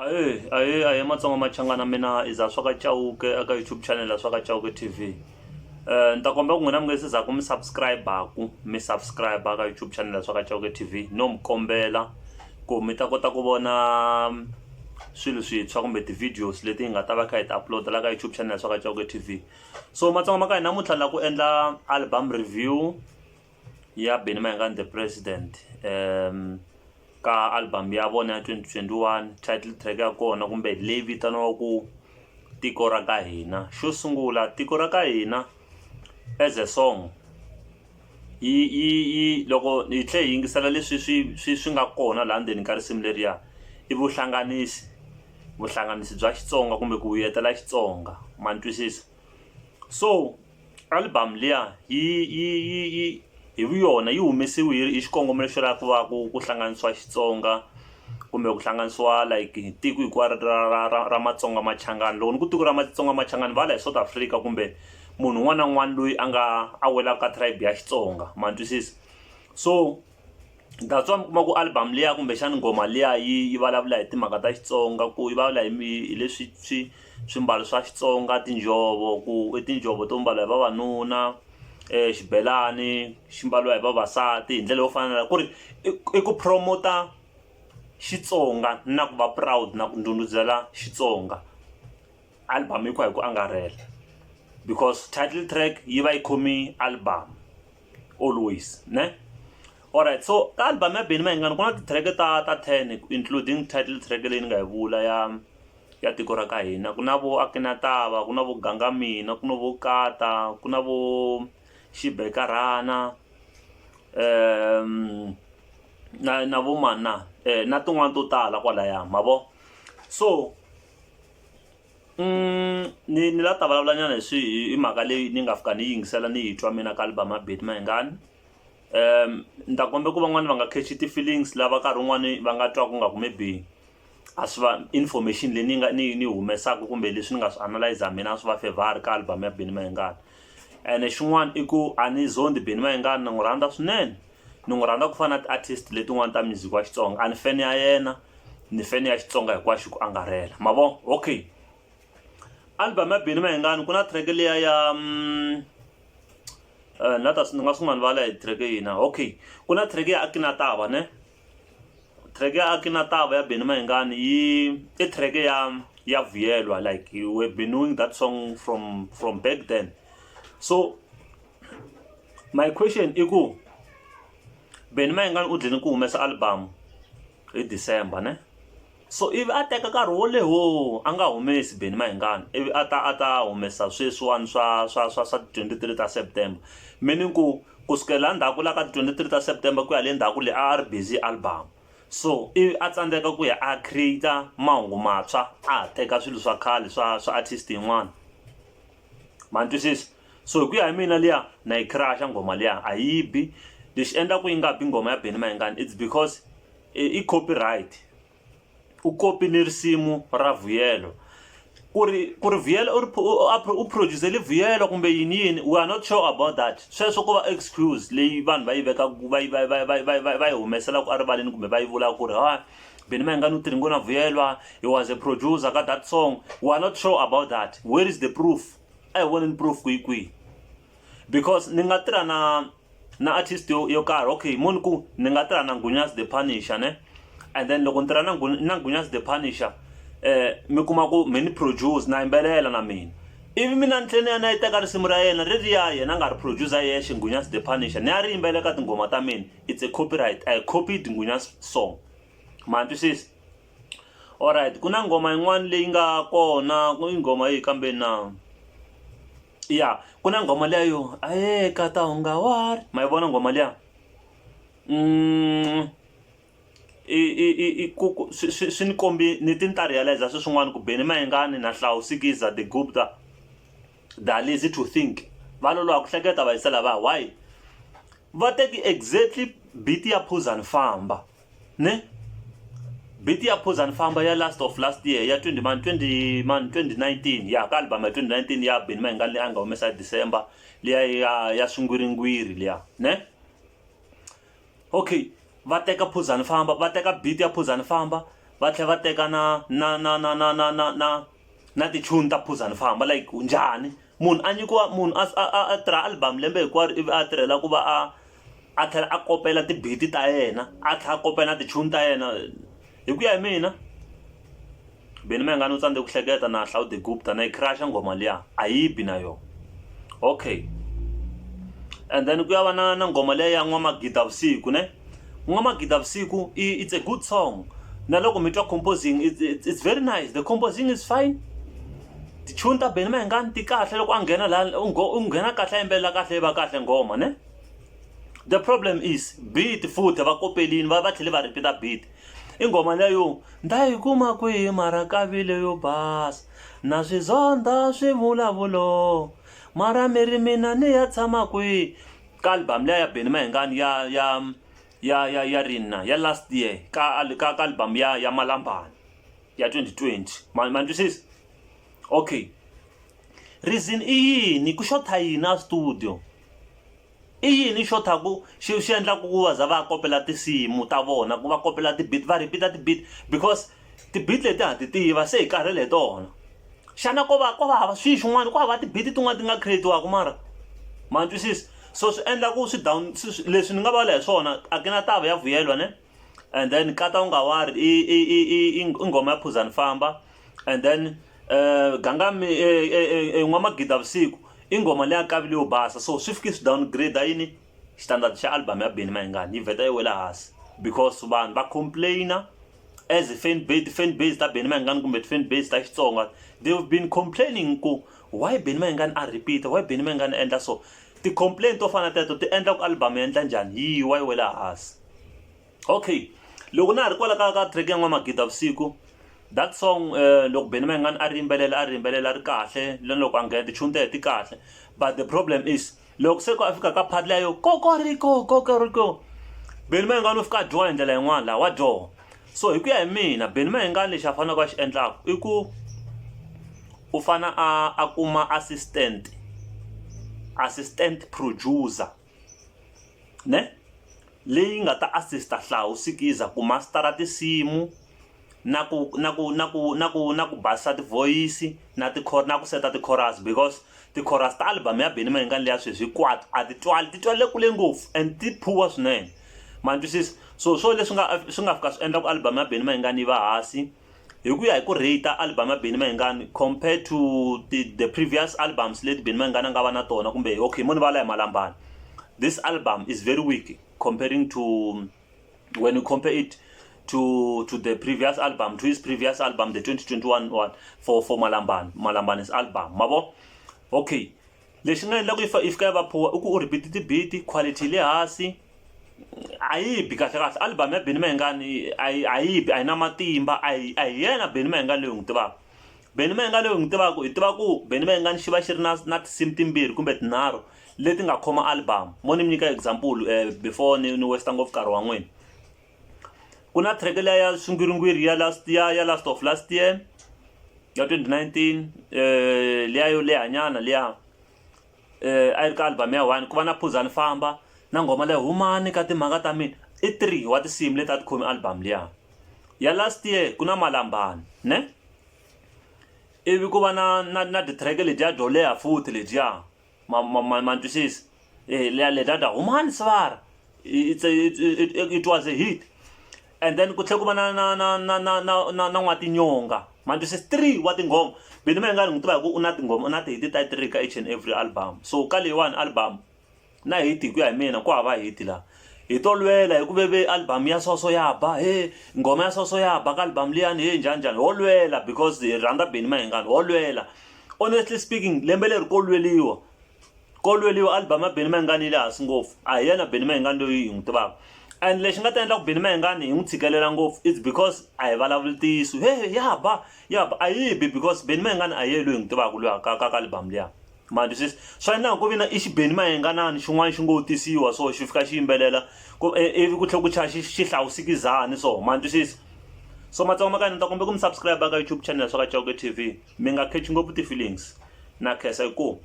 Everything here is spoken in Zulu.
Aye matsonga machangana mina iza swaka chauke aka YouTube channel ya swaka chauke TV. Nta komba ku n'wina mi nge siza ku mi subscribe aka YouTube channel ya swaka chauke TV no mkombela ku mi ta kota ku vona swilo swintshwa kumbe ti-videos leti hi nga ta va kha hi ti upload la ka YouTube channel ya swaka chauke TV. So matsonga ma ka hina namuntlha la ku endla album review ya Mayengani the President ka album ya vona ya 2021 title track ya kona kumbe leyi vitaniwa ku Tiko raka hina. Xo sungula Tiko raka hina as a song loko hi tlhe hi yingisela leswi swi nga kona laha ndzeni ka risimu leriya i vuhlanganisi bya Xitsonga kumbe ku vuyetela Xitsonga ma twisisa. So album liya hi yona yi humesiwe hi xikongomelo xo lava ku va ku hlanganisiwa Xitsonga kumbe ku hlanganisiwa like tiko hinkwaro ra Matsonga machangani. Loko ni ku tiko ra Matsonga machangani va la hi South Africa kumbe munhu un'wana na un'wana loyi a welaka ka tribe ya Xitsonga ma twisisa. So that's why mi kuma ku album liya kumbe xana ngoma liya yi vulavula hi timhaka ta Xitsonga, ku yi vulavula hi leswi swimbalo swa Xitsonga, tinjhovo, ku i tinjhovo to mbala hi vavanuna, xibelani xi mbaliwa hi vavasati hi ndlela yo fana ku ri i ku promota Xitsonga na ku va proud na ku ndhundhuzela Xitsonga. Album yi hi ku angarhela because title track yi va yi khomi album always ne. Alright, so ka album ya Mayengani ku na ti-track ta 10 including title track leyi ni nga yi vula ya Tiko raka hina. Ku na vo Akinatava, ku na vo Gangamina, ku na vo Kata, ku na vo Xibekarana na vo mana na tin'wana to tala kwalaya ma vo. So ni la ta vulavula nyana hi mhaka leyi ni nga fika ni yingisela ni yi twa mina ka album ya Mayengani. Ni ta kombe ku van'wani va nga catch ti-feelings lava nkarhi wun'wani va nga twa ku nga ku maybe a swi va information leyi ni humesaka kumbe leswi ni nga swi analyzer mina a swi va favor ka album ya Mayengani. Ene xin'wana i ku a ni zondi Mayengani ni n'wi rhandza swinene, ni n'wi rhandza ku fana na ti-artist letin'wana ta music wa Xitsonga. A ni fan ya yena, ni fan ya Xitsonga hinkwaxo ku angarhela ma vo. Okay, album ya Mayengani ku na track leya ya ni nga sungula ni vala hi track yina. Okay, ku na track ya Akinatava ne. Track ya Akinatava ya Mayengani i track ya vuyelwa, like we've been knowing that song from back then. So my question i ku Mayengani u dlini ku humesa album hi December ne. So if a teka nkarhi wo leho a nga humesi Mayengani ivi a ta humesa sweswiwani swa 23 ta September, meaning ku kusukela ndzhaku la ka 23 ta September ku ya le ndzhaku le a ri busy album. So ivi a tsandzeka ku ya a create mahungu mantshwa a teka swilo swa khale swa artist yin'wana ma twisisa. So hi ku ya hi mina liya na yi crasha ngoma liya a yi bi. Lexi endla ku yi nga bi ngoma ya Mayengani it's because i copyright, u copy ni risimu ra vuyelo ku ri vuyelo u produce le vuyelo kumbe yini we are not sure about that. Sweswo ku va excuse leyi vanhu va yi veka va yi humesela ku erivaleni kumbe va yi vula ku ri Mayengani u tirhi na vuyelwa, he was a producer ka that song. We are not sure about that. Where is the proof? A hi voneni proof kwihi because ni nga tirha na artist yo karhi. Okay, munhu ku ni nga tirha na Ngunyas the Punisher ne, and then loko ni tirha na Ngunyas the Punisher mi kuma ku mi ni produce na yimbelela na mina ivi mina ni tlhela na yi teka risimu ra yena reriya yena a nga ri producer yexe Ngunyas the Punisher ni ya ri yimbelela ka tingoma ta mina. It's a copyright, I copied Ngunyas song ma twisisa. Alright, ku na ngoma yin'wana leyi nga kona ku i ngoma yi kambe na ya ku na ngoma liya yo aye kata u nga wari ma yi vona ngoma liya. Swi ni kombi ni ti ta realize swin'wana ku Mayengani na Hlawusikiza the Gupta they are lazy to think. Va loloha ku hleketa va yisela va why va teki exactly beat ya Phuzani Famba ne. Beat ya Phuzani Famba ya last year ya 2019 ya ka album ya 2019 ya Mayengani leyi a nga humesa December liya ya swingwiringwiri liya ne. Okay, va teka Phuzani Famba, va teka beat ya Phuzani Famba va tlhela va teka na ti-tune ta phuzani famba like njhani munhu a nyikiwa munhu a tirha album lembe hinkwaro ivi a tirhela ku va a tlhela a kopela ti-beat ta yena a tlhela a kopela na ti-tune ta yena hi ku ya hi mina Benny Mayengani u tsandze ku hleketa na Hlaude Gupta na yi crasha ngoma liya a yi bi na yona okay and then ku ya va na ngoma leya ya N'wamagida Vusiku ne N'wamagida Vusiku it's a good song na loko mi twa composing it's very nice the composing is fine ti-tune ta Benny Mayengani ti kahle loko a nghena la u nghena kahle yimbelela kahle va kahle ngoma ne the problem is beat futhi va kopelini va tlhela va repeat beat ingoma leyo ndayikuma kwihi mara kavile yo basa na swizondha swivulavulo mara miri mina ni ya tshama kwihi ka album leya ya Benny Mayengani ya rina ya last year ka album ya Malambani ya 2020 man twisisa okay reason i yini ku shotha yini studio i yini shotha ku xi endla ku va za va kopela tinsimu ta vona ku va kopela ti-beat va repeat ti-beat because ti-beat leti ha ti tiva se hi karhele hi tona xana ko va hava swilo swin'wana ku hava ti-beat tin'wana ti nga create-iwaku mara man twisisa so swi endla ku swi down leswi ni nga vula hi swona a ke na tava ya vuyelwa ne and then kata u nga wari i ngoma ya phuzani famba and then gangami N'wamagida Vusiku ingoma leya kavile yo basa so swi fiki swi downgrade yini standard xa album ya Benny Mayengani yi vheta yi wela hansi because vanhu va complainer as a fan base ta Benny Mayengani kumbe fan base ta Xitsonga they've been complaining ku why Benny Mayengani a repeat why Benny Mayengani endla so ti-complaint to fana teto ti endla ku album endla njhani yi wa yi wela hansi okay loko na ha ri kwala ka track ya N'wamagida Vusiku that song loko Benny Mayengani a rimbelela ri kahle loko a nghena ti-tune ta ti kahle but the problem is loko se ko a fika ka part leyo kokoriko Benny Mayengani u fika a dyoha hi ndlela yin'wana laha wa dyoha so hi ku ya hi mina Benny Mayengani lexi a faneleke a xi endlaku i ku u fana a kuma assistant producer ne leyi nga ta assista Hlau Sikiza ku mastera tinsimu na ku basa ti-voice na ku seta ti-chorus because ti-chorus ta album ya Benny Mayengani leya sweswi hinkwato a ti twale kule ngopfu and ti phuwa swinene man twisisa so leswi nga fika swi endla ku album ya Benny Mayengani yi va hansi hi ku ya hi ku rate album ya Benny Mayengani compared to the previous albums leti Benny Mayengani nga va na tona kumbe okay mo ni vala hi Malambani this album is very weak comparing to when you compare it to the previous album, to his previous album, the 2021 one for Malambani's album. Mabo, okay. Leswi nga endla ku if ka va phuwa u repeat ti-beat quality le hansi ayibi kahle album ya Benny Mayengani ayibi ayina matimba ayena Benny Mayengani leyi n'wi tivaka Benny Mayengani leyi n'wi tivaka hi tiva ku Benny Mayengani xi va xi ri na tinsimu timbirhi kumbe tinharhu leti nga khoma album mo ni mi nyika example before ni westa ngopfu nkarhi wa n'wina kuna track leya ya swingwirigwiri ya last of last year ya 2019 leya yo leha nyana leya a ri ka album ya 1 ku va na phuzani famba na ngoma leya humani ka timhaka ta mina i 3 wa tinsimu leti a ti khomi album leya ya last year ku na Malambani ne ivi ku va na ti-track letiya byo leha futhi letiya man twisisa leya letiya humani svara it was a hit and then ku tlhela ku va na N'watinyonga man twisisa 3 wa tinghoma Benny Mayengani n'wi tiva ku u na tinghoma u na ti-hit ta 3 ka each and every album so ka leyiwani album na hit ku ya hi mina ku hava hit la hi tolwela hi ku veve album ya soso ya ba ngoma ya soso ya ba ka album liyani njani holwela because hi rhandza Benny Mayengani holwela honestly speaking lembe leri kolweliwa album ya Benny Mayengani yi le hansi ngopfu a hi yena Benny Mayengani loyi hi n'wi tivaka and lexi nga ta endla ku Benny Mayengani hi n'wi tshikelela ngopfu it's because a hi vulavuli ntiyiso ya ba a yi bi because Benny Mayengani a hi yena loyi hi n'wi tivaka loyi ka album liya man twisisa swa endla ku vina i xi Benny Mayenganani xin'wana xi ngo tisiwa so xi fika xi yimbelela ivi ku tlhela ku chaya xi hlawusikizani so man twisisa so matsongo ma ka ni ta kumbe ku mi subscribe ka YouTube channel swa ka Tiko TV mi nga catch ngopfu ti-feelings na khensa inkomu.